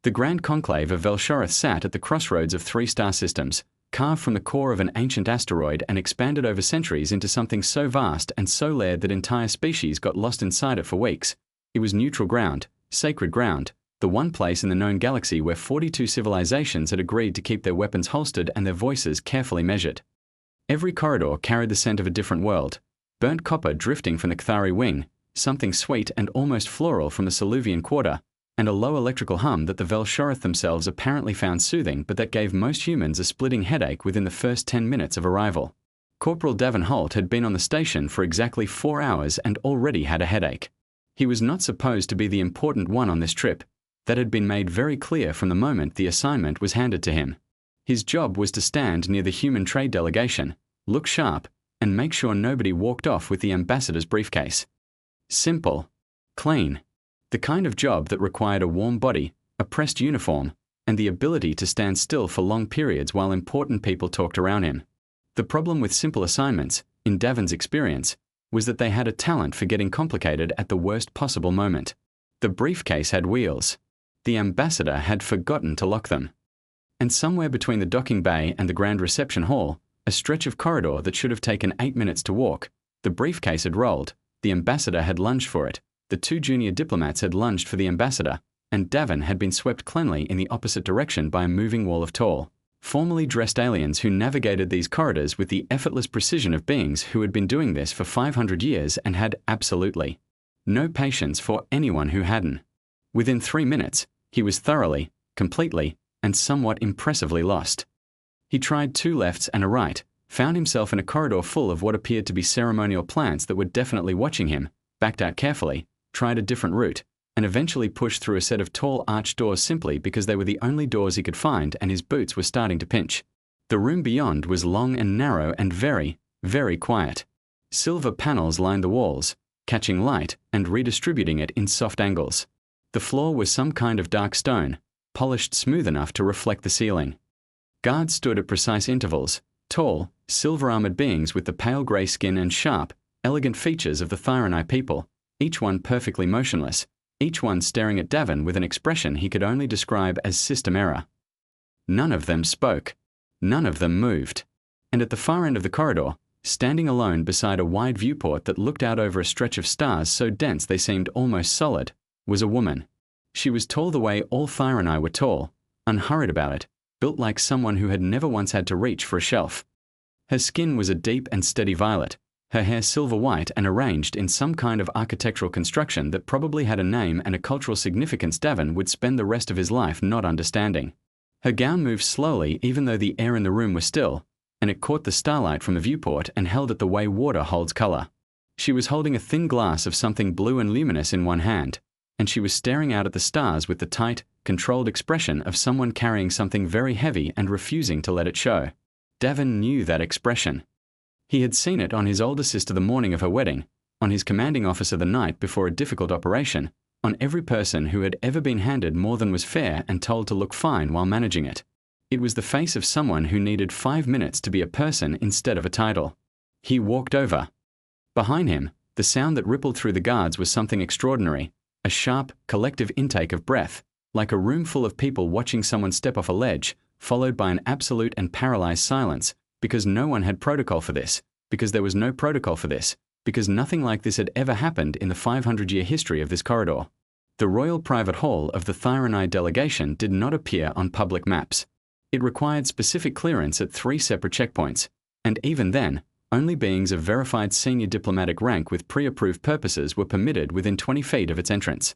The Grand Conclave of Velshoreth sat at the crossroads of 3 star systems, carved from the core of an ancient asteroid and expanded over centuries into something so vast and so layered that entire species got lost inside it for weeks. It was neutral ground, sacred ground, the one place in the known galaxy where 42 civilizations had agreed to keep their weapons holstered and their voices carefully measured. Every corridor carried the scent of a different world, burnt copper drifting from the Cathari wing, something sweet and almost floral from the Soluvian quarter, and a low electrical hum that the Velshoreth themselves apparently found soothing but that gave most humans a splitting headache within the first 10 minutes of arrival. Corporal Devon Holt had been on the station for exactly 4 hours and already had a headache. He was not supposed to be the important one on this trip. That had been made very clear from the moment the assignment was handed to him. His job was to stand near the human trade delegation, look sharp, and make sure nobody walked off with the ambassador's briefcase. Simple. Clean. The kind of job that required a warm body, a pressed uniform, and the ability to stand still for long periods while important people talked around him. The problem with simple assignments, in Devon's experience, was that they had a talent for getting complicated at the worst possible moment. The briefcase had wheels. The ambassador had forgotten to lock them. And somewhere between the docking bay and the grand reception hall, a stretch of corridor that should have taken 8 minutes to walk, the briefcase had rolled, the ambassador had lunged for it, the 2 junior diplomats had lunged for the ambassador, and Devon had been swept cleanly in the opposite direction by a moving wall of tall, formally dressed aliens who navigated these corridors with the effortless precision of beings who had been doing this for 500 years and had absolutely no patience for anyone who hadn't. Within 3 minutes, he was thoroughly, completely, and somewhat impressively lost. He tried 2 lefts and a right, found himself in a corridor full of what appeared to be ceremonial plants that were definitely watching him, backed out carefully, tried a different route, and eventually pushed through a set of tall arched doors simply because they were the only doors he could find and his boots were starting to pinch. The room beyond was long and narrow and very, very quiet. Silver panels lined the walls, catching light and redistributing it in soft angles. The floor was some kind of dark stone, polished smooth enough to reflect the ceiling. Guards stood at precise intervals, tall, silver-armored beings with the pale grey skin and sharp, elegant features of the Thyronai people, each one perfectly motionless, each one staring at Devon with an expression he could only describe as system error. None of them spoke. None of them moved. And at the far end of the corridor, standing alone beside a wide viewport that looked out over a stretch of stars so dense they seemed almost solid, was a woman. She was tall the way all Thyronai were tall, unhurried about it, built like someone who had never once had to reach for a shelf. Her skin was a deep and steady violet, her hair silver white and arranged in some kind of architectural construction that probably had a name and a cultural significance Devon would spend the rest of his life not understanding. Her gown moved slowly even though the air in the room was still, and it caught the starlight from the viewport and held it the way water holds color. She was holding a thin glass of something blue and luminous in one hand, and she was staring out at the stars with the tight, controlled expression of someone carrying something very heavy and refusing to let it show. Devon knew that expression. He had seen it on his older sister the morning of her wedding, on his commanding officer the night before a difficult operation, on every person who had ever been handed more than was fair and told to look fine while managing it. It was the face of someone who needed 5 minutes to be a person instead of a title. He walked over. Behind him, the sound that rippled through the guards was something extraordinary, a sharp, collective intake of breath, like a room full of people watching someone step off a ledge, followed by an absolute and paralyzed silence, because no one had protocol for this, because there was no protocol for this, because nothing like this had ever happened in the 500-year history of this corridor. The Royal Private Hall of the Thyronai delegation did not appear on public maps. It required specific clearance at 3 separate checkpoints, and even then, only beings of verified senior diplomatic rank with pre-approved purposes were permitted within 20 feet of its entrance.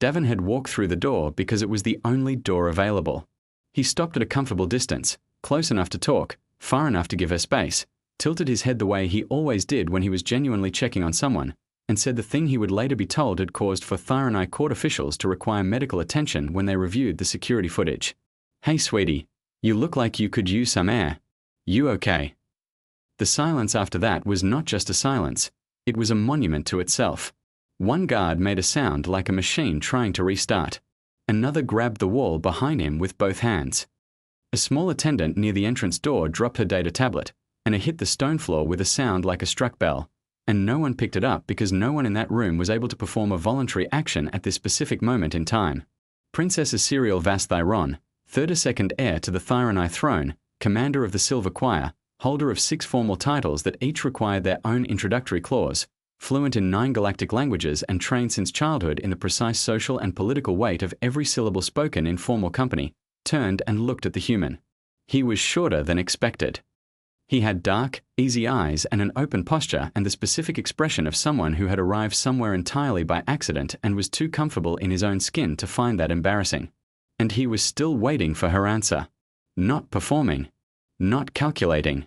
Devon had walked through the door because it was the only door available. He stopped at a comfortable distance, close enough to talk, far enough to give her space, tilted his head the way he always did when he was genuinely checking on someone, and said the thing he would later be told had caused for Thyronai court officials to require medical attention when they reviewed the security footage. "Hey, sweetie, you look like you could use some air. You okay?" The silence after that was not just a silence, it was a monument to itself. One guard made a sound like a machine trying to restart. Another grabbed the wall behind him with both hands. A small attendant near the entrance door dropped her data tablet, and it hit the stone floor with a sound like a struck bell, and no one picked it up because no one in that room was able to perform a voluntary action at this specific moment in time. Princess Assyrial Vas Thyron, 32nd heir to the Thyronai throne, commander of the Silver Choir, holder of 6 formal titles that each required their own introductory clause, fluent in 9 galactic languages and trained since childhood in the precise social and political weight of every syllable spoken in formal company, turned and looked at the human. He was shorter than expected. He had dark, easy eyes and an open posture and the specific expression of someone who had arrived somewhere entirely by accident and was too comfortable in his own skin to find that embarrassing. And he was still waiting for her answer. Not performing. Not calculating.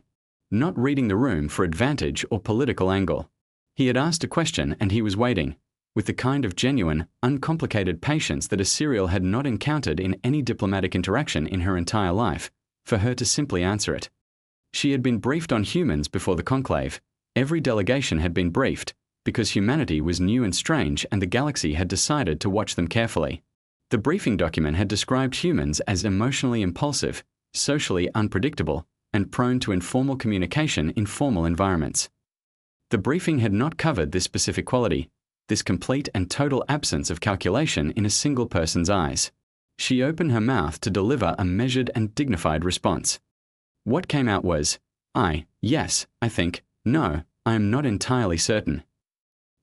Not reading the room for advantage or political angle. He had asked a question and he was waiting, with the kind of genuine, uncomplicated patience that Assyrial had not encountered in any diplomatic interaction in her entire life, for her to simply answer it. She had been briefed on humans before the conclave. Every delegation had been briefed, because humanity was new and strange and the galaxy had decided to watch them carefully. The briefing document had described humans as emotionally impulsive, socially unpredictable, and prone to informal communication in formal environments. The briefing had not covered this specific quality, this complete and total absence of calculation in a single person's eyes. She opened her mouth to deliver a measured and dignified response. What came out was, yes, I think, no, I am not entirely certain.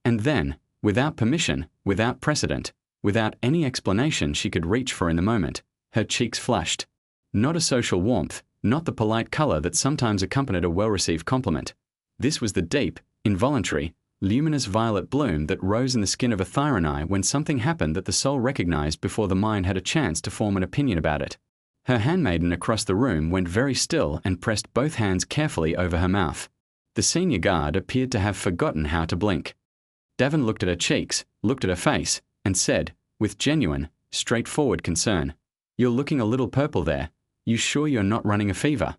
And then, without permission, without precedent, without any explanation she could reach for in the moment, her cheeks flushed. Not a social warmth, not the polite color that sometimes accompanied a well-received compliment. This was the deep, involuntary, luminous violet bloom that rose in the skin of a Thyronai when something happened that the soul recognized before the mind had a chance to form an opinion about it. Her handmaiden across the room went very still and pressed both hands carefully over her mouth. The senior guard appeared to have forgotten how to blink. Davin looked at her cheeks, looked at her face, and said, with genuine, straightforward concern, "You're looking a little purple there. You sure you're not running a fever?"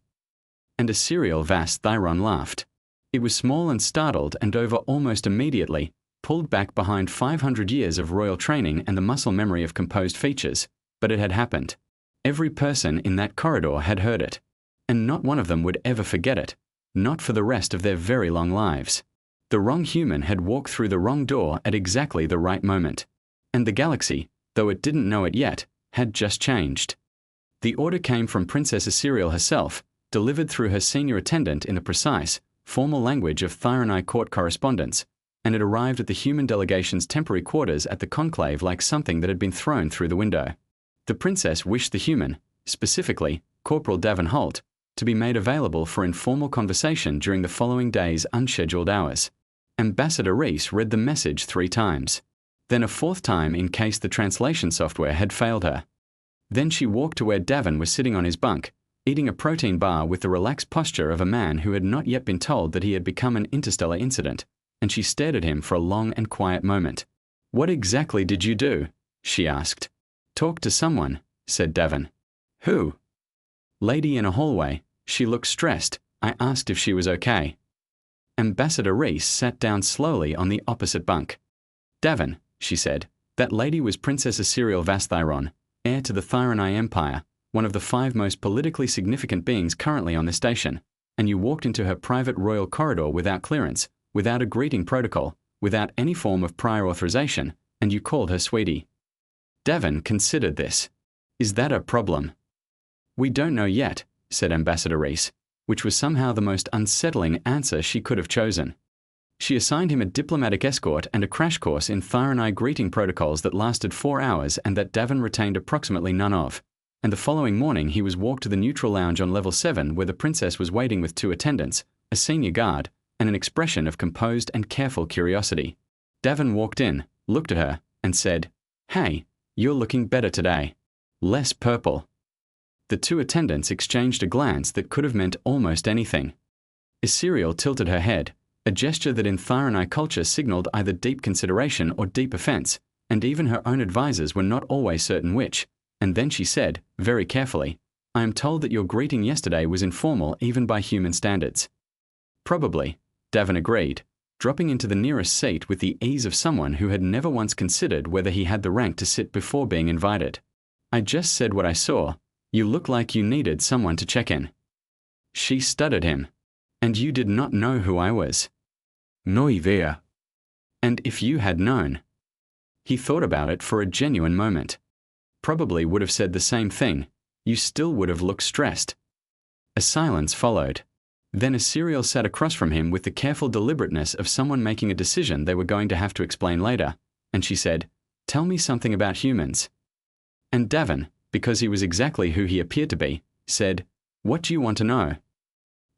And Assyrial Vas Thyron laughed. It was small and startled and over almost immediately, pulled back behind 500 years of royal training and the muscle memory of composed features, but it had happened. Every person in that corridor had heard it, and not one of them would ever forget it, not for the rest of their very long lives. The wrong human had walked through the wrong door at exactly the right moment, and the galaxy, though it didn't know it yet, had just changed. The order came from Princess Assyrial herself, delivered through her senior attendant in the precise, formal language of Thyronai court correspondence, and it arrived at the human delegation's temporary quarters at the conclave like something that had been thrown through the window. The princess wished the human, specifically Corporal Davin Holt, to be made available for informal conversation during the following day's unscheduled hours. Ambassador Reese read the message 3 times, then a 4th time in case the translation software had failed her. Then she walked to where Davin was sitting on his bunk, eating a protein bar with the relaxed posture of a man who had not yet been told that he had become an interstellar incident, and she stared at him for a long and quiet moment. "What exactly did you do?" she asked. "Talk to someone," said Davin. "Who?" "Lady in a hallway. She looked stressed. I asked if she was okay." Ambassador Reese sat down slowly on the opposite bunk. "Davin," she said, "that lady was Princess Assyrial Vas Thyron, heir to the Thyronai Empire, one of the 5 most politically significant beings currently on this station, and you walked into her private royal corridor without clearance, without a greeting protocol, without any form of prior authorization, and you called her sweetie." Davin considered this. "Is that a problem?" "We don't know yet," said Ambassador Reese, which was somehow the most unsettling answer she could have chosen. She assigned him a diplomatic escort and a crash course in Thyronai greeting protocols that lasted 4 hours and that Davin retained approximately none of, and the following morning he was walked to the neutral lounge on level 7 where the princess was waiting with 2 attendants, a senior guard, and an expression of composed and careful curiosity. Davin walked in, looked at her, and said, "Hey, you're looking better today. Less purple." The 2 attendants exchanged a glance that could have meant almost anything. Assyrial tilted her head, a gesture that in Thyronai culture signaled either deep consideration or deep offense, and even her own advisors were not always certain which, and then she said, very carefully, "I am told that your greeting yesterday was informal even by human standards." "Probably," Davin agreed, dropping into the nearest seat with the ease of someone who had never once considered whether he had the rank to sit before being invited. "I just said what I saw. You look like you needed someone to check in." She stuttered him. "And you did not know who I was?" "No idea." "And if you had known?" He thought about it for a genuine moment. probably would have said the same thing. You still would have looked stressed. A silence followed. Then Assyriel sat across from him with the careful deliberateness of someone making a decision they were going to have to explain later, and she said, "Tell me something about humans." And Davin, because he was exactly who he appeared to be, said, "What do you want to know?"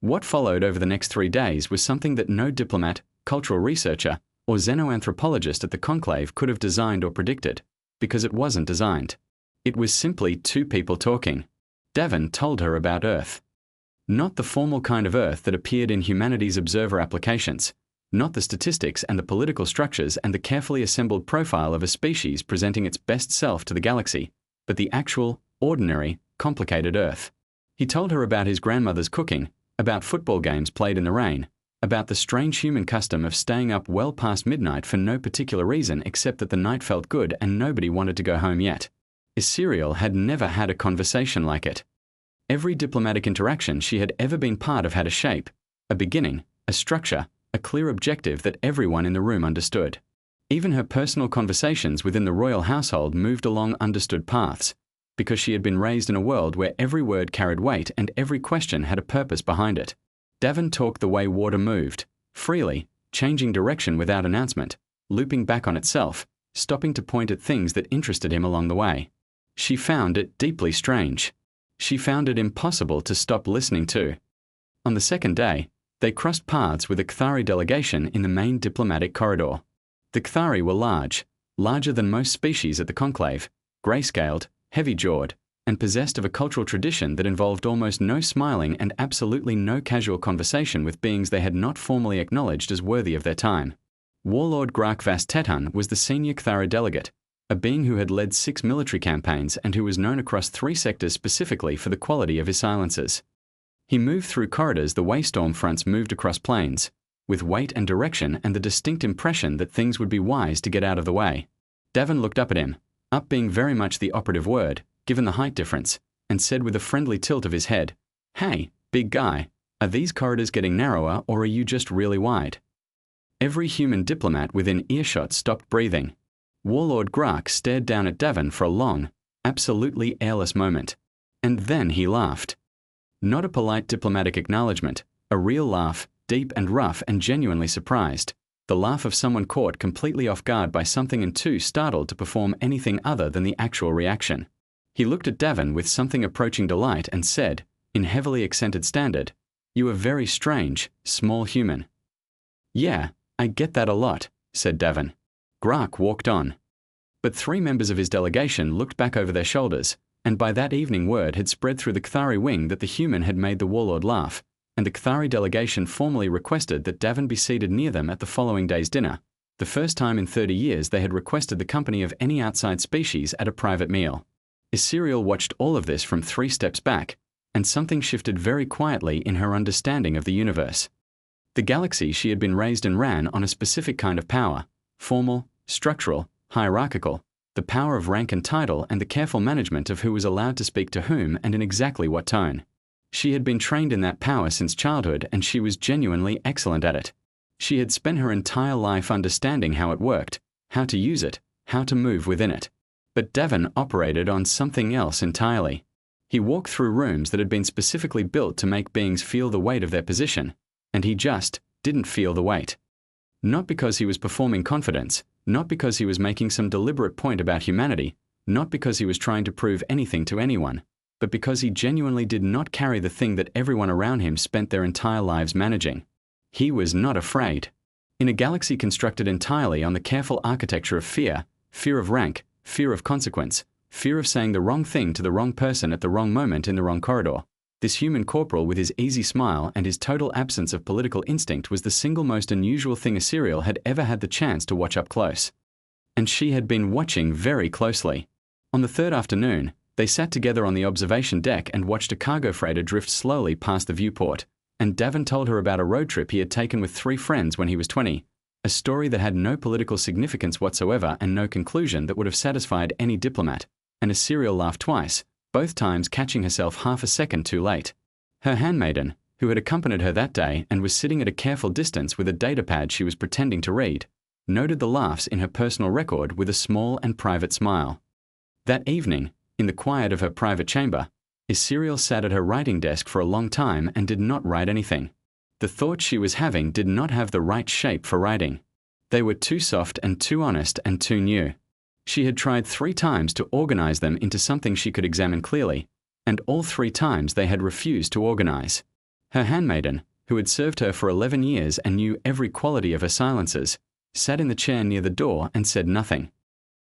What followed over the next 3 days was something that no diplomat, cultural researcher, or xenoanthropologist at the conclave could have designed or predicted, because it wasn't designed. It was simply two people talking. Davin told her about Earth. Not the formal kind of Earth that appeared in Humanities Observer applications, not the statistics and the political structures and the carefully assembled profile of a species presenting its best self to the galaxy, but the actual, ordinary, complicated Earth. He told her about his grandmother's cooking, about football games played in the rain, about the strange human custom of staying up well past midnight for no particular reason except that the night felt good and nobody wanted to go home yet. Assyriel had never had a conversation like it. Every diplomatic interaction she had ever been part of had a shape, a beginning, a structure, a clear objective that everyone in the room understood. Even her personal conversations within the royal household moved along understood paths, because she had been raised in a world where every word carried weight and every question had a purpose behind it. Davin talked the way water moved, freely, changing direction without announcement, looping back on itself, stopping to point at things that interested him along the way. She found it deeply strange. She found it impossible to stop listening to. On the second day, they crossed paths with a Kthari delegation in the main diplomatic corridor. The Kthari were large, larger than most species at the conclave, grey-scaled, heavy-jawed, and possessed of a cultural tradition that involved almost no smiling and absolutely no casual conversation with beings they had not formally acknowledged as worthy of their time. Warlord Grakvas Tetun was the senior Kthari delegate, a being who had led 6 military campaigns and who was known across 3 sectors specifically for the quality of his silences. He moved through corridors the way storm fronts moved across plains, with weight and direction and the distinct impression that things would be wise to get out of the way. Davin looked up at him, up being very much the operative word, given the height difference, and said with a friendly tilt of his head, "Hey, big guy, are these corridors getting narrower or are you just really wide?" Every human diplomat within earshot stopped breathing. Warlord Grak stared down at Davin for a long, absolutely airless moment. And then he laughed. Not a polite diplomatic acknowledgement, a real laugh, deep and rough and genuinely surprised. The laugh of someone caught completely off guard by something and too startled to perform anything other than the actual reaction. He looked at Davin with something approaching delight and said, in heavily accented standard, "You are very strange, small human." "Yeah, I get that a lot," said Davin. Grak walked on. But 3 members of his delegation looked back over their shoulders, and by that evening word had spread through the Kthari wing that the human had made the warlord laugh, and the Kthari delegation formally requested that Davin be seated near them at the following day's dinner, the first time in 30 years they had requested the company of any outside species at a private meal. Assyriel watched all of this from 3 steps back, and something shifted very quietly in her understanding of the universe. The galaxy she had been raised and ran on a specific kind of power, formal, structural, hierarchical, the power of rank and title and the careful management of who was allowed to speak to whom and in exactly what tone. She had been trained in that power since childhood and she was genuinely excellent at it. She had spent her entire life understanding how it worked, how to use it, how to move within it. But Davin operated on something else entirely. He walked through rooms that had been specifically built to make beings feel the weight of their position, and he just didn't feel the weight. Not because he was performing confidence, not because he was making some deliberate point about humanity, not because he was trying to prove anything to anyone, but because he genuinely did not carry the thing that everyone around him spent their entire lives managing. He was not afraid. In a galaxy constructed entirely on the careful architecture of fear, fear of rank, fear of consequence, fear of saying the wrong thing to the wrong person at the wrong moment in the wrong corridor, this human corporal with his easy smile and his total absence of political instinct was the single most unusual thing Assyriel had ever had the chance to watch up close. And she had been watching very closely. On the 3rd afternoon, they sat together on the observation deck and watched a cargo freighter drift slowly past the viewport, and Davin told her about a road trip he had taken with 3 friends when he was 20, a story that had no political significance whatsoever and no conclusion that would have satisfied any diplomat, and Assyriel laughed twice, both times catching herself half a second too late. Her handmaiden, who had accompanied her that day and was sitting at a careful distance with a datapad she was pretending to read, noted the laughs in her personal record with a small and private smile. That evening, in the quiet of her private chamber, Serial sat at her writing desk for a long time and did not write anything. The thoughts she was having did not have the right shape for writing. They were too soft and too honest and too new. She had tried 3 times to organize them into something she could examine clearly, and all 3 times they had refused to organize. Her handmaiden, who had served her for 11 years and knew every quality of her silences, sat in the chair near the door and said nothing.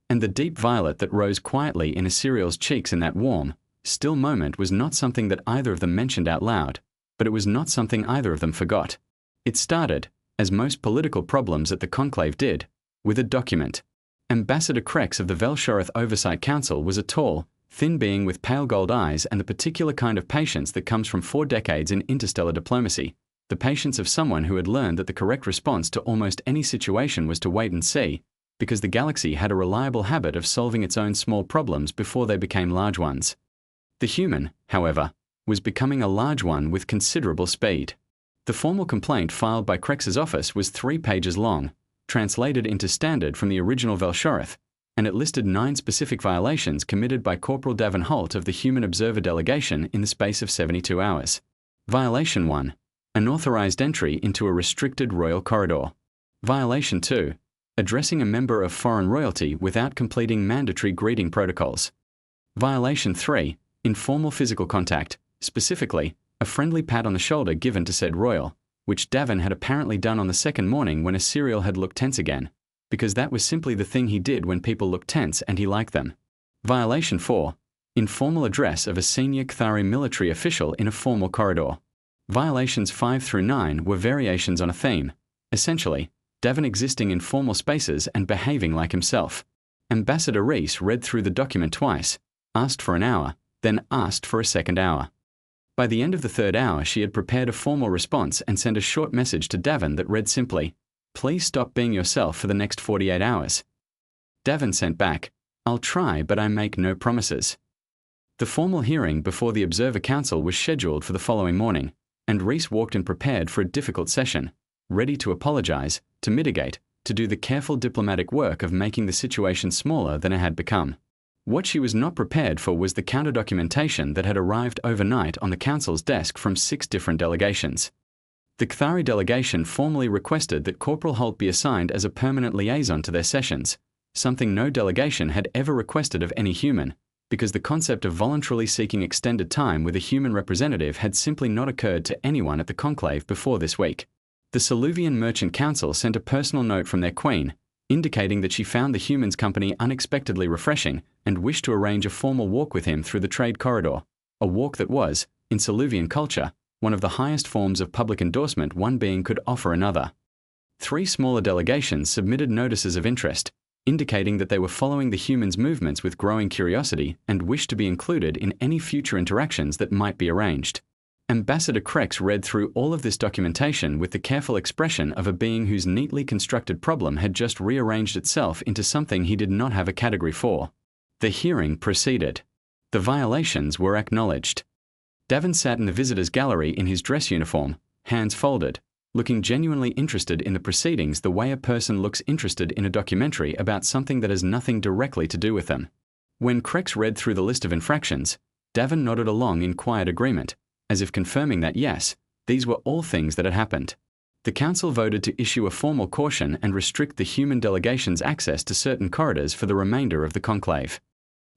And the deep violet that rose quietly in Serial's cheeks in that warm, still moment was not something that either of them mentioned out loud, but it was not something either of them forgot. It started, as most political problems at the conclave did, with a document. Ambassador Krex of the Velshoreth Oversight Council was a tall, thin being with pale gold eyes and the particular kind of patience that comes from 4 decades in interstellar diplomacy, the patience of someone who had learned that the correct response to almost any situation was to wait and see, because the galaxy had a reliable habit of solving its own small problems before they became large ones. The human, however, was becoming a large one with considerable speed. The formal complaint filed by Krex's office was 3 pages long, translated into standard from the original Velshoreth, and it listed 9 specific violations committed by Corporal Davin Holt of the Human Observer Delegation in the space of 72 hours. Violation 1. Unauthorized entry into a restricted royal corridor. Violation 2. Addressing a member of foreign royalty without completing mandatory greeting protocols. Violation 3. Informal physical contact, specifically, a friendly pat on the shoulder given to said royal, which Davin had apparently done on the second morning when Serial had looked tense again, because that was simply the thing he did when people looked tense and he liked them. Violation 4. Informal address of a senior Kthari military official in a formal corridor. Violations 5 through 9 were variations on a theme, essentially, Davin existing in formal spaces and behaving like himself. Ambassador Reese read through the document twice, asked for an hour, then asked for a second hour. By the end of the 3rd hour, she had prepared a formal response and sent a short message to Davin that read simply, "Please stop being yourself for the next 48 hours. Davin sent back, "I'll try, but I make no promises." The formal hearing before the Observer Council was scheduled for the following morning, and Reese walked in prepared for a difficult session, ready to apologize, to mitigate, to do the careful diplomatic work of making the situation smaller than it had become. What she was not prepared for was the counter-documentation that had arrived overnight on the Council's desk from 6 different delegations. The Kthari delegation formally requested that Corporal Holt be assigned as a permanent liaison to their sessions, something no delegation had ever requested of any human, because the concept of voluntarily seeking extended time with a human representative had simply not occurred to anyone at the conclave before this week. The Soluvian Merchant Council sent a personal note from their queen, indicating that she found the human's company unexpectedly refreshing and wished to arrange a formal walk with him through the trade corridor, a walk that was, in Soluvian culture, one of the highest forms of public endorsement one being could offer another. 3 smaller delegations submitted notices of interest, indicating that they were following the human's movements with growing curiosity and wished to be included in any future interactions that might be arranged. Ambassador Krex read through all of this documentation with the careful expression of a being whose neatly constructed problem had just rearranged itself into something he did not have a category for. The hearing proceeded. The violations were acknowledged. Davin sat in the visitors' gallery in his dress uniform, hands folded, looking genuinely interested in the proceedings the way a person looks interested in a documentary about something that has nothing directly to do with them. When Krex read through the list of infractions, Davin nodded along in quiet agreement, as if confirming that yes, these were all things that had happened. The Council voted to issue a formal caution and restrict the human delegation's access to certain corridors for the remainder of the conclave.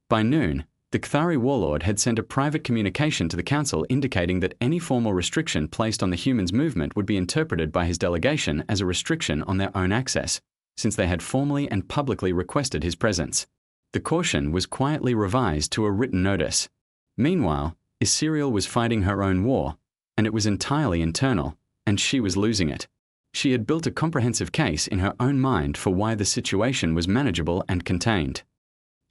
By noon, the Kthari warlord had sent a private communication to the Council indicating that any formal restriction placed on the humans' movement would be interpreted by his delegation as a restriction on their own access, since they had formally and publicly requested his presence. The caution was quietly revised to a written notice. Meanwhile, Serial was fighting her own war, and it was entirely internal, and she was losing it. She had built a comprehensive case in her own mind for why the situation was manageable and contained.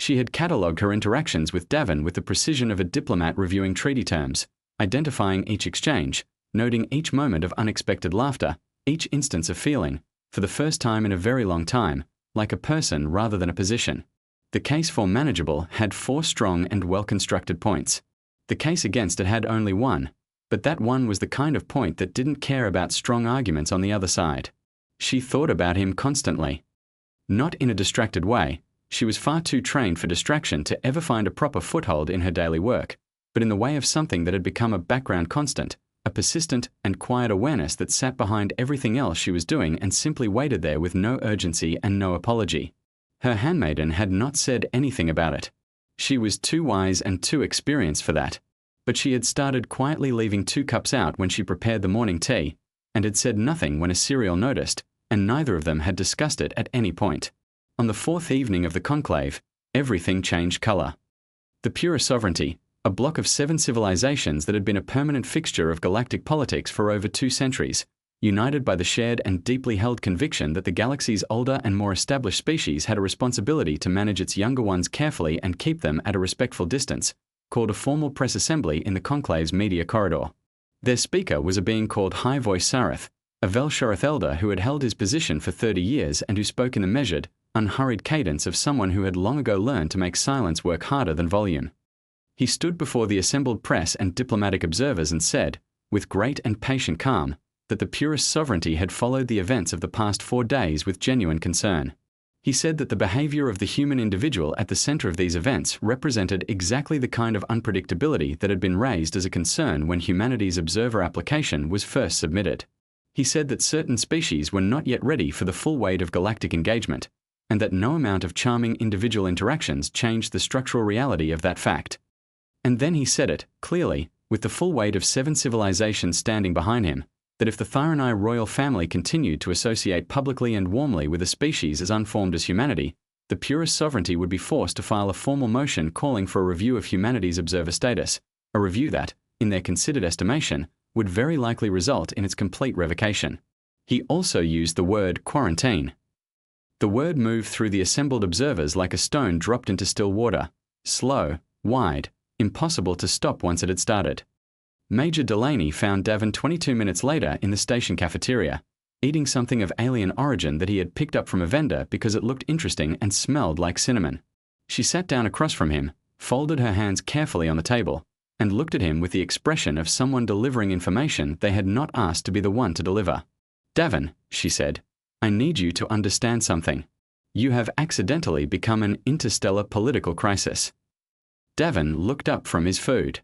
She had catalogued her interactions with Davin with the precision of a diplomat reviewing treaty terms, identifying each exchange, noting each moment of unexpected laughter, each instance of feeling, for the first time in a very long time, like a person rather than a position. The case for manageable had 4 strong and well-constructed points. The case against it had only one, but that one was the kind of point that didn't care about strong arguments on the other side. She thought about him constantly. Not in a distracted way, She was far too trained for distraction to ever find a proper foothold in her daily work, but in the way of something that had become a background constant, a persistent and quiet awareness that sat behind everything else she was doing and simply waited there with no urgency and no apology. Her handmaiden had not said anything about it. She was too wise and too experienced for that. But she had started quietly leaving 2 cups out when she prepared the morning tea, and had said nothing when a serial noticed, and neither of them had discussed it at any point. On the 4th evening of the conclave, everything changed colour. The Pure Sovereignty, a block of 7 civilizations that had been a permanent fixture of galactic politics for over 2 centuries, united by the shared and deeply held conviction that the galaxy's older and more established species had a responsibility to manage its younger ones carefully and keep them at a respectful distance, called a formal press assembly in the conclave's media corridor. Their speaker was a being called High Voice Sareth, a Velshoreth elder who had held his position for 30 years and who spoke in the measured, unhurried cadence of someone who had long ago learned to make silence work harder than volume. He stood before the assembled press and diplomatic observers and said, with great and patient calm, that the purest sovereignty had followed the events of the past 4 days with genuine concern. He said that the behavior of the human individual at the center of these events represented exactly the kind of unpredictability that had been raised as a concern when humanity's observer application was first submitted. He said that certain species were not yet ready for the full weight of galactic engagement, and that no amount of charming individual interactions changed the structural reality of that fact. And then he said it, clearly, with the full weight of 7 civilizations standing behind him, that if the Thyranai royal family continued to associate publicly and warmly with a species as unformed as humanity, the purest sovereignty would be forced to file a formal motion calling for a review of humanity's observer status, a review that, in their considered estimation, would very likely result in its complete revocation. He also used the word quarantine. The word moved through the assembled observers like a stone dropped into still water, slow, wide, impossible to stop once it had started. Major Delaney found Davin 22 minutes later in the station cafeteria, eating something of alien origin that he had picked up from a vendor because it looked interesting and smelled like cinnamon. She sat down across from him, folded her hands carefully on the table, and looked at him with the expression of someone delivering information they had not asked to be the one to deliver. Davin, she said, I need you to understand something. You have accidentally become an interstellar political crisis. Davin looked up from his food.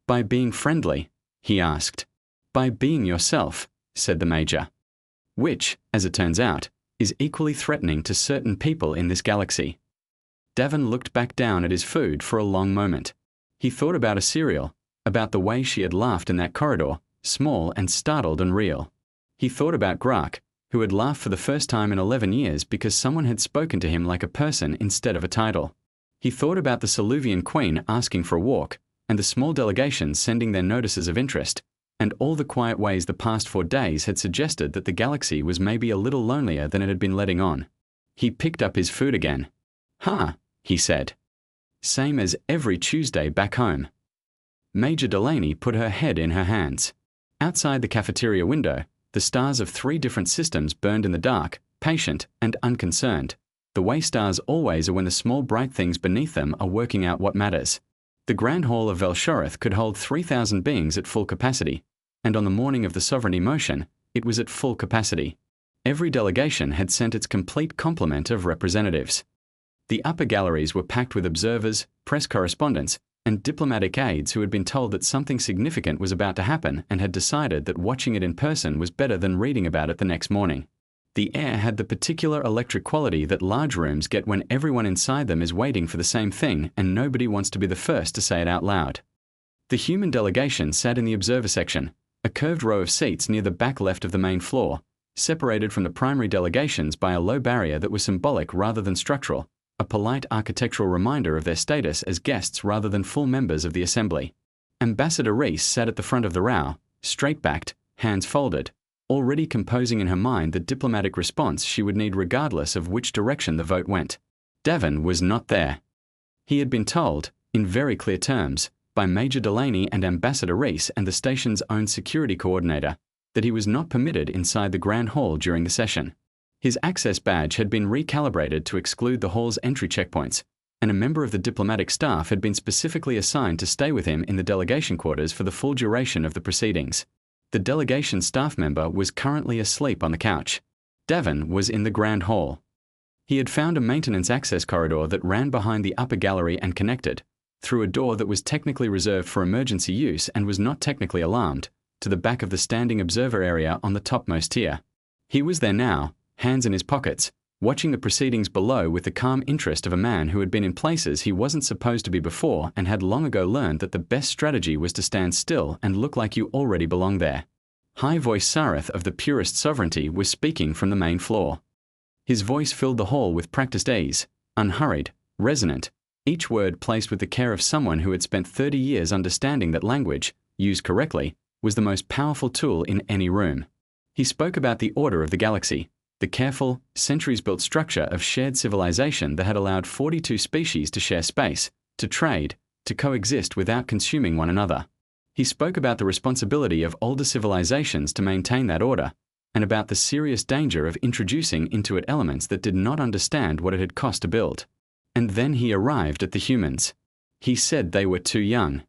By being friendly? He asked. By being yourself, said the Major. Which, as it turns out, is equally threatening to certain people in this galaxy. Davin looked back down at his food for a long moment. He thought about a cereal, about the way she had laughed in that corridor, small and startled and real. He thought about Grak, who had laughed for the first time in 11 years because someone had spoken to him like a person instead of a title. He thought about the Soluvian Queen asking for a walk, and the small delegations sending their notices of interest, and all the quiet ways the past 4 days had suggested that the galaxy was maybe a little lonelier than it had been letting on. He picked up his food again. Huh, he said. Same as every Tuesday back home. Major Delaney put her head in her hands. Outside the cafeteria window, the stars of 3 different systems burned in the dark, patient and unconcerned, the way stars always are when the small bright things beneath them are working out what matters. The Grand Hall of Velshoreth could hold 3,000 beings at full capacity, and on the morning of the sovereignty motion, it was at full capacity. Every delegation had sent its complete complement of representatives. The upper galleries were packed with observers, press correspondents, and diplomatic aides who had been told that something significant was about to happen and had decided that watching it in person was better than reading about it the next morning. The air had the particular electric quality that large rooms get when everyone inside them is waiting for the same thing and nobody wants to be the first to say it out loud. The human delegation sat in the observer section, a curved row of seats near the back left of the main floor, separated from the primary delegations by a low barrier that was symbolic rather than structural, a polite architectural reminder of their status as guests rather than full members of the assembly. Ambassador Reese sat at the front of the row, straight-backed, hands folded, already composing in her mind the diplomatic response she would need regardless of which direction the vote went. Davin was not there. He had been told, in very clear terms, by Major Delaney and Ambassador Reese and the station's own security coordinator, that he was not permitted inside the Grand Hall during the session. His access badge had been recalibrated to exclude the hall's entry checkpoints, and a member of the diplomatic staff had been specifically assigned to stay with him in the delegation quarters for the full duration of the proceedings. The delegation staff member was currently asleep on the couch. Davin was in the Grand Hall. He had found a maintenance access corridor that ran behind the upper gallery and connected, through a door that was technically reserved for emergency use and was not technically alarmed, to the back of the standing observer area on the topmost tier. He was there now, hands in his pockets, watching the proceedings below with the calm interest of a man who had been in places he wasn't supposed to be before and had long ago learned that the best strategy was to stand still and look like you already belonged there. High-voiced Sareth of the purest sovereignty was speaking from the main floor. His voice filled the hall with practiced ease, unhurried, resonant, each word placed with the care of someone who had spent 30 years understanding that language, used correctly, was the most powerful tool in any room. He spoke about the order of the galaxy, the careful, centuries-built structure of shared civilization that had allowed 42 species to share space, to trade, to coexist without consuming one another. He spoke about the responsibility of older civilizations to maintain that order, and about the serious danger of introducing into it elements that did not understand what it had cost to build. And then he arrived at the humans. He said they were too young.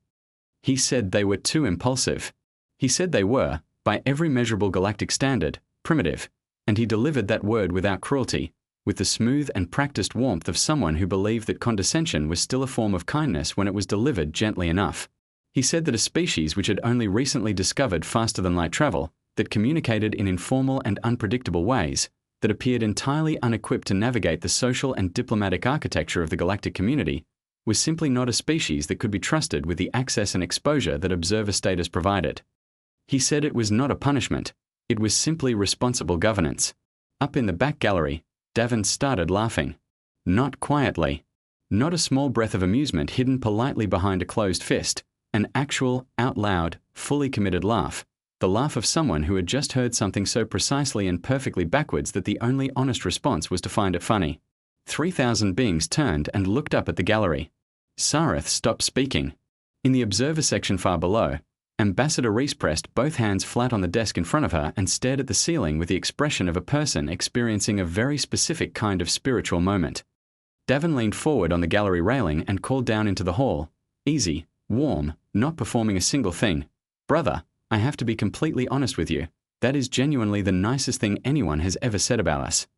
He said they were too impulsive. He said they were, by every measurable galactic standard, primitive, and he delivered that word without cruelty, with the smooth and practiced warmth of someone who believed that condescension was still a form of kindness when it was delivered gently enough. He said that a species which had only recently discovered faster-than-light travel, that communicated in informal and unpredictable ways, that appeared entirely unequipped to navigate the social and diplomatic architecture of the galactic community, was simply not a species that could be trusted with the access and exposure that observer status provided. He said it was not a punishment, it was simply responsible governance. Up in the back gallery, Davin started laughing. Not quietly. Not a small breath of amusement hidden politely behind a closed fist, an actual, out-loud, fully committed laugh. The laugh of someone who had just heard something so precisely and perfectly backwards that the only honest response was to find it funny. 3,000 beings turned and looked up at the gallery. Sareth stopped speaking. In the observer section far below, Ambassador Reese pressed both hands flat on the desk in front of her and stared at the ceiling with the expression of a person experiencing a very specific kind of spiritual moment. Davin leaned forward on the gallery railing and called down into the hall, easy, warm, not performing a single thing. Brother, I have to be completely honest with you. That is genuinely the nicest thing anyone has ever said about us.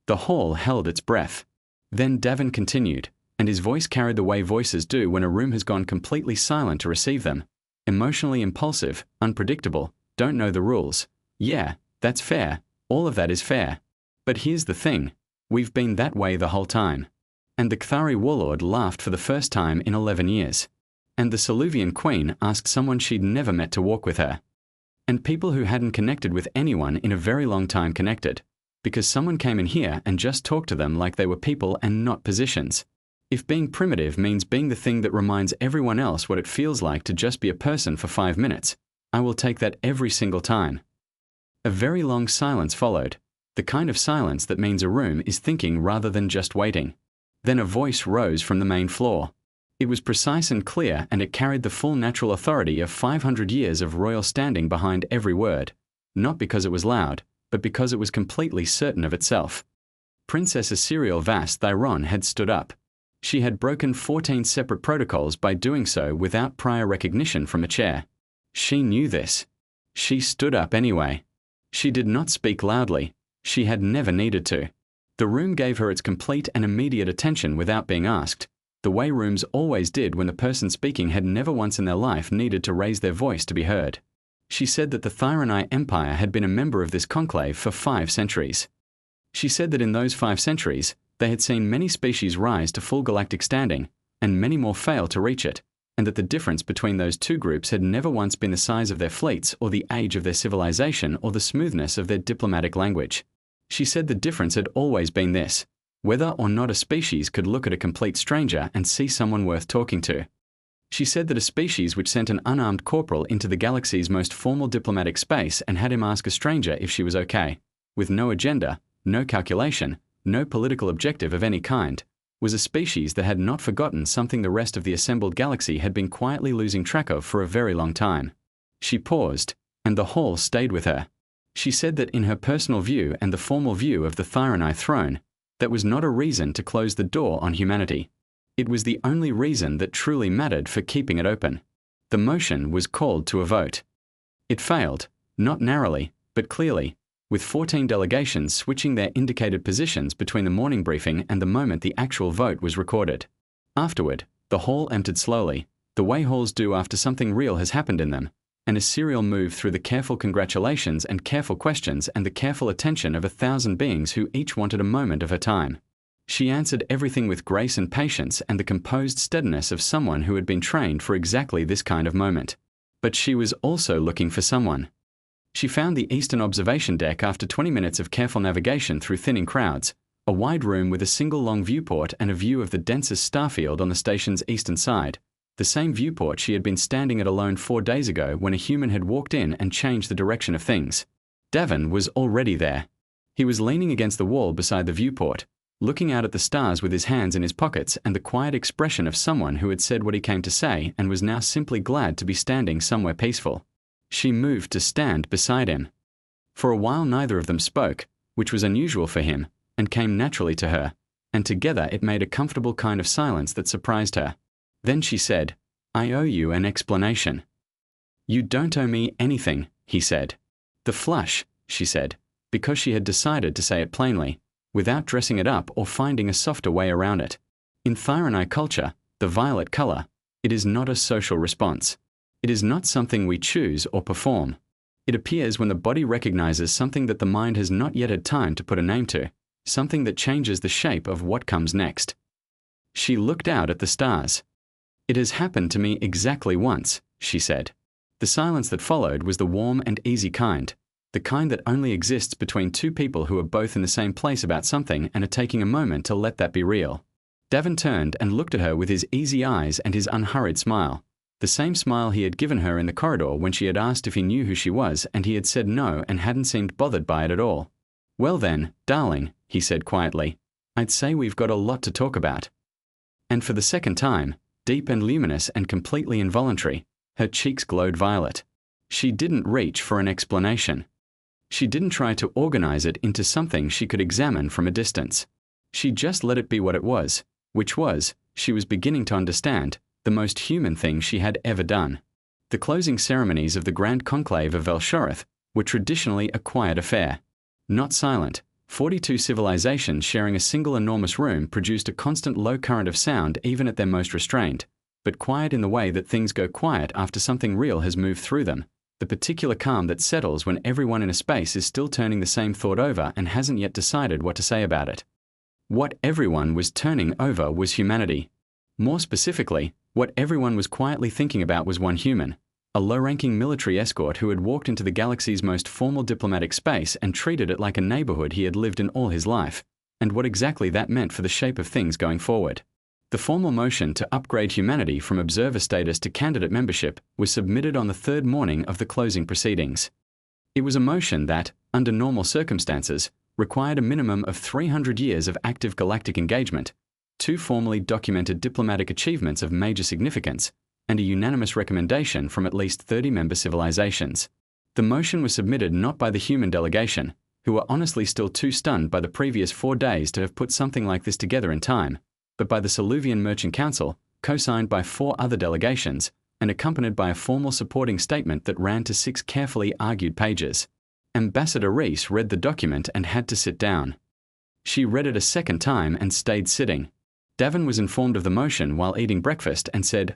The hall held its breath. Then Davin continued, and his voice carried the way voices do when a room has gone completely silent to receive them. Emotionally impulsive, unpredictable, don't know the rules. Yeah, that's fair. All of that is fair. But here's the thing. We've been that way the whole time. And the Kthari warlord laughed for the first time in 11 years. And the Soluvian queen asked someone she'd never met to walk with her. And people who hadn't connected with anyone in a very long time connected, because someone came in here and just talked to them like they were people and not positions. If being primitive means being the thing that reminds everyone else what it feels like to just be a person for 5 minutes, I will take that every single time. A very long silence followed, the kind of silence that means a room is thinking rather than just waiting. Then a voice rose from the main floor. It was precise and clear, and it carried the full natural authority of 500 years of royal standing behind every word, not because it was loud, but because it was completely certain of itself. Princess Assyriel Vast Thyron had stood up. She had broken 14 separate protocols by doing so without prior recognition from a chair. She knew this. She stood up anyway. She did not speak loudly. She had never needed to. The room gave her its complete and immediate attention without being asked, the way rooms always did when the person speaking had never once in their life needed to raise their voice to be heard. She said that the Thyronai Empire had been a member of this conclave for 5 centuries. She said that in those 5 centuries, they had seen many species rise to full galactic standing, and many more fail to reach it, and that the difference between those two groups had never once been the size of their fleets or the age of their civilization or the smoothness of their diplomatic language. She said the difference had always been this: whether or not a species could look at a complete stranger and see someone worth talking to. She said that a species which sent an unarmed corporal into the galaxy's most formal diplomatic space and had him ask a stranger if she was okay, with no agenda, no calculation, no political objective of any kind, was a species that had not forgotten something the rest of the assembled galaxy had been quietly losing track of for a very long time. She paused, and the hall stayed with her. She said that in her personal view and the formal view of the Thyronai throne, that was not a reason to close the door on humanity. It was the only reason that truly mattered for keeping it open. The motion was called to a vote. It failed, not narrowly, but clearly, with 14 delegations switching their indicated positions between the morning briefing and the moment the actual vote was recorded. Afterward, the hall emptied slowly, the way halls do after something real has happened in them, and as Serial moved through the careful congratulations and careful questions and the careful attention of 1,000 beings who each wanted a moment of her time. She answered everything with grace and patience and the composed steadiness of someone who had been trained for exactly this kind of moment. But she was also looking for someone. She found the eastern observation deck after 20 minutes of careful navigation through thinning crowds, a wide room with a single long viewport and a view of the densest starfield on the station's eastern side, the same viewport she had been standing at alone 4 days ago when a human had walked in and changed the direction of things. Davin was already there. He was leaning against the wall beside the viewport, looking out at the stars with his hands in his pockets and the quiet expression of someone who had said what he came to say and was now simply glad to be standing somewhere peaceful. She moved to stand beside him. For a while neither of them spoke, which was unusual for him, and came naturally to her, and together it made a comfortable kind of silence that surprised her. Then she said, "I owe you an explanation." "You don't owe me anything," he said. "The flush," she said, because she had decided to say it plainly, without dressing it up or finding a softer way around it. In Thyronite culture, the violet color, it is not a social response. It is not something we choose or perform. It appears when the body recognizes something that the mind has not yet had time to put a name to, something that changes the shape of what comes next. She looked out at the stars. "It has happened to me exactly once," she said. The silence that followed was the warm and easy kind, the kind that only exists between two people who are both in the same place about something and are taking a moment to let that be real. Davin turned and looked at her with his easy eyes and his unhurried smile, the same smile he had given her in the corridor when she had asked if he knew who she was and he had said no and hadn't seemed bothered by it at all. "Well then, darling," he said quietly, "I'd say we've got a lot to talk about." And for the second time, deep and luminous and completely involuntary, her cheeks glowed violet. She didn't reach for an explanation. She didn't try to organize it into something she could examine from a distance. She just let it be what it was, which was, she was beginning to understand, the most human thing she had ever done. The closing ceremonies of the Grand Conclave of Velshoreth were traditionally a quiet affair. Not silent, 42 civilizations sharing a single enormous room produced a constant low current of sound even at their most restrained, but quiet in the way that things go quiet after something real has moved through them, the particular calm that settles when everyone in a space is still turning the same thought over and hasn't yet decided what to say about it. What everyone was turning over was humanity. More specifically, what everyone was quietly thinking about was one human, a low-ranking military escort who had walked into the galaxy's most formal diplomatic space and treated it like a neighborhood he had lived in all his life, and what exactly that meant for the shape of things going forward. The formal motion to upgrade humanity from observer status to candidate membership was submitted on the third morning of the closing proceedings. It was a motion that, under normal circumstances, required a minimum of 300 years of active galactic engagement, 2 formally documented diplomatic achievements of major significance, and a unanimous recommendation from at least 30 member civilizations. The motion was submitted not by the human delegation, who were honestly still too stunned by the previous 4 days to have put something like this together in time, but by the Soluvian Merchant Council, co-signed by 4 other delegations, and accompanied by a formal supporting statement that ran to 6 carefully argued pages. Ambassador Reese read the document and had to sit down. She read it a second time and stayed sitting. Davin was informed of the motion while eating breakfast and said,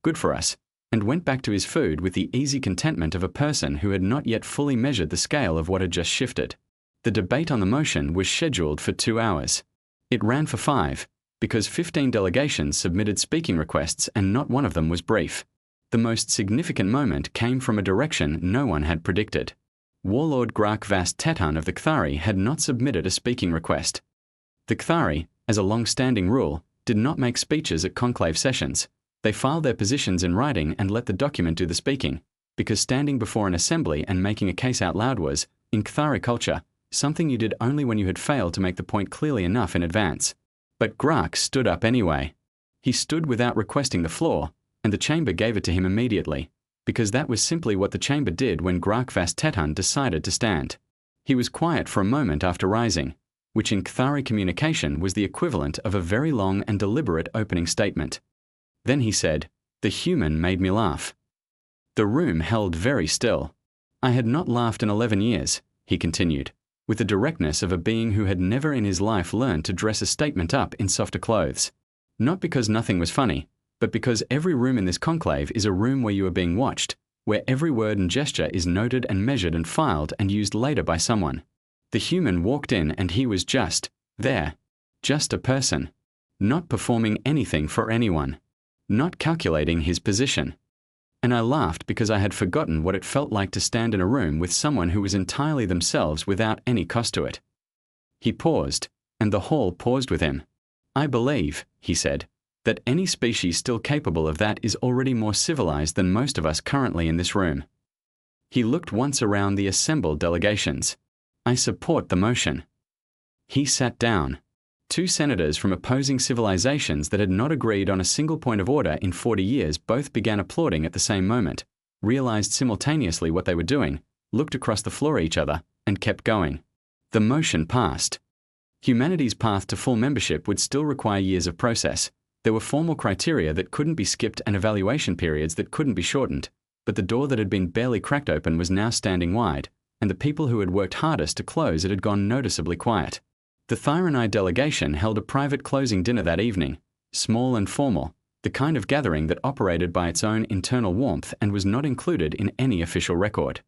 good for us, and went back to his food with the easy contentment of a person who had not yet fully measured the scale of what had just shifted. The debate on the motion was scheduled for 2 hours. It ran for 5, because 15 delegations submitted speaking requests and not one of them was brief. The most significant moment came from a direction no one had predicted. Warlord Grak Vast Tetun of the Kthari had not submitted a speaking request. The Kthari, as a long-standing rule, did not make speeches at conclave sessions. They filed their positions in writing and let the document do the speaking, because standing before an assembly and making a case out loud was, in Kthari culture, something you did only when you had failed to make the point clearly enough in advance. But Grak stood up anyway. He stood without requesting the floor, and the chamber gave it to him immediately, because that was simply what the chamber did when Grak Vast Tetun decided to stand. He was quiet for a moment after rising, which in Kthari communication was the equivalent of a very long and deliberate opening statement. Then he said, "The human made me laugh." The room held very still. "I had not laughed in 11 years," he continued, with the directness of a being who had never in his life learned to dress a statement up in softer clothes. Not because nothing was funny, but because every room in this conclave is a room where you are being watched, where every word and gesture is noted and measured and filed and used later by someone. The human walked in and he was just there, just a person, not performing anything for anyone, not calculating his position. And I laughed because I had forgotten what it felt like to stand in a room with someone who was entirely themselves without any cost to it. He paused, and the hall paused with him. I believe, he said, that any species still capable of that is already more civilized than most of us currently in this room. He looked once around the assembled delegations. I support the motion. He sat down. 2 senators from opposing civilizations that had not agreed on a single point of order in 40 years both began applauding at the same moment, realized simultaneously what they were doing, looked across the floor at each other, and kept going. The motion passed. Humanity's path to full membership would still require years of process. There were formal criteria that couldn't be skipped and evaluation periods that couldn't be shortened, but the door that had been barely cracked open was now standing wide, and the people who had worked hardest to close it had gone noticeably quiet. The Thyranai delegation held a private closing dinner that evening, small and formal, the kind of gathering that operated by its own internal warmth and was not included in any official record.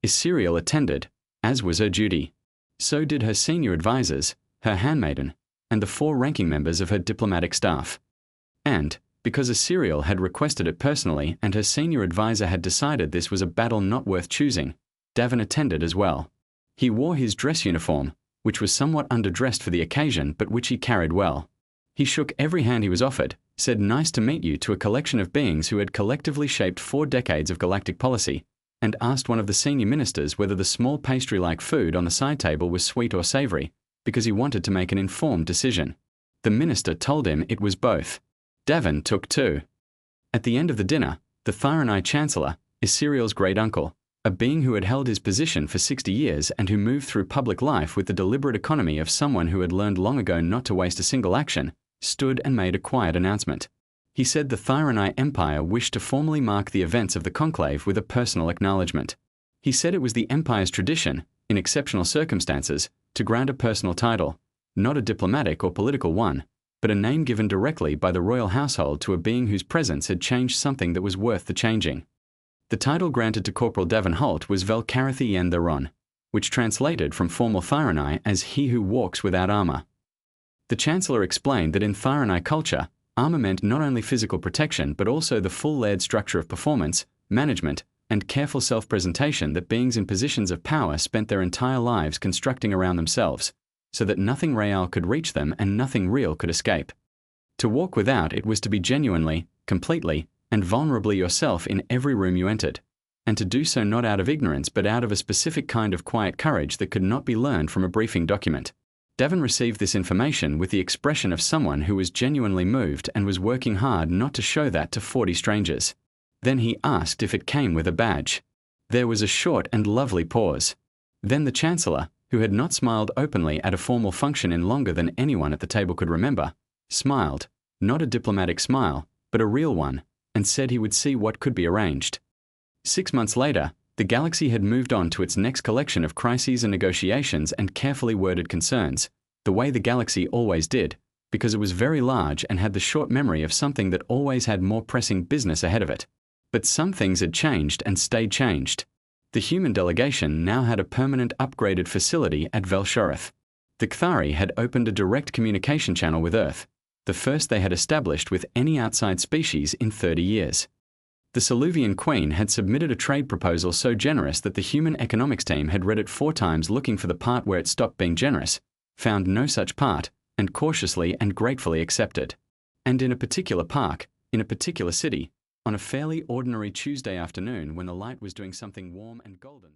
Isiriel attended, as was her duty. So did her senior advisors, her handmaiden, and the 4 ranking members of her diplomatic staff. And, because Isiriel had requested it personally and her senior advisor had decided this was a battle not worth choosing, Davin attended as well. He wore his dress uniform, which was somewhat underdressed for the occasion but which he carried well. He shook every hand he was offered, said nice to meet you to a collection of beings who had collectively shaped 4 decades of galactic policy, and asked one of the senior ministers whether the small pastry-like food on the side table was sweet or savory, because he wanted to make an informed decision. The minister told him it was both. Davin took 2. At the end of the dinner, the Thyranai Chancellor, Isiriel's great-uncle, a being who had held his position for 60 years and who moved through public life with the deliberate economy of someone who had learned long ago not to waste a single action, stood and made a quiet announcement. He said the Thyranai Empire wished to formally mark the events of the conclave with a personal acknowledgement. He said it was the Empire's tradition, in exceptional circumstances, to grant a personal title, not a diplomatic or political one, but a name given directly by the royal household to a being whose presence had changed something that was worth the changing. The title granted to Corporal Davin Holt was Velcarathi Yen Theron, which translated from formal Thyranai as he who walks without armor. The Chancellor explained that in Thyranai culture, armor meant not only physical protection but also the full layered structure of performance, management, and careful self-presentation that beings in positions of power spent their entire lives constructing around themselves, so that nothing real could reach them and nothing real could escape. To walk without it was to be genuinely, completely, and vulnerably yourself in every room you entered, and to do so not out of ignorance but out of a specific kind of quiet courage that could not be learned from a briefing document. Davin received this information with the expression of someone who was genuinely moved and was working hard not to show that to 40 strangers. Then he asked if it came with a badge. There was a short and lovely pause. Then the Chancellor, who had not smiled openly at a formal function in longer than anyone at the table could remember, smiled, not a diplomatic smile, but a real one, and said he would see what could be arranged. 6 months later, the galaxy had moved on to its next collection of crises and negotiations and carefully worded concerns, the way the galaxy always did, because it was very large and had the short memory of something that always had more pressing business ahead of it. But some things had changed and stayed changed. The human delegation now had a permanent upgraded facility at Velshoreth. The Kthari had opened a direct communication channel with Earth, the first they had established with any outside species in 30 years. The Soluvian Queen had submitted a trade proposal so generous that the human economics team had read it 4 times looking for the part where it stopped being generous, found no such part, and cautiously and gratefully accepted. And in a particular park, in a particular city, on a fairly ordinary Tuesday afternoon when the light was doing something warm and golden.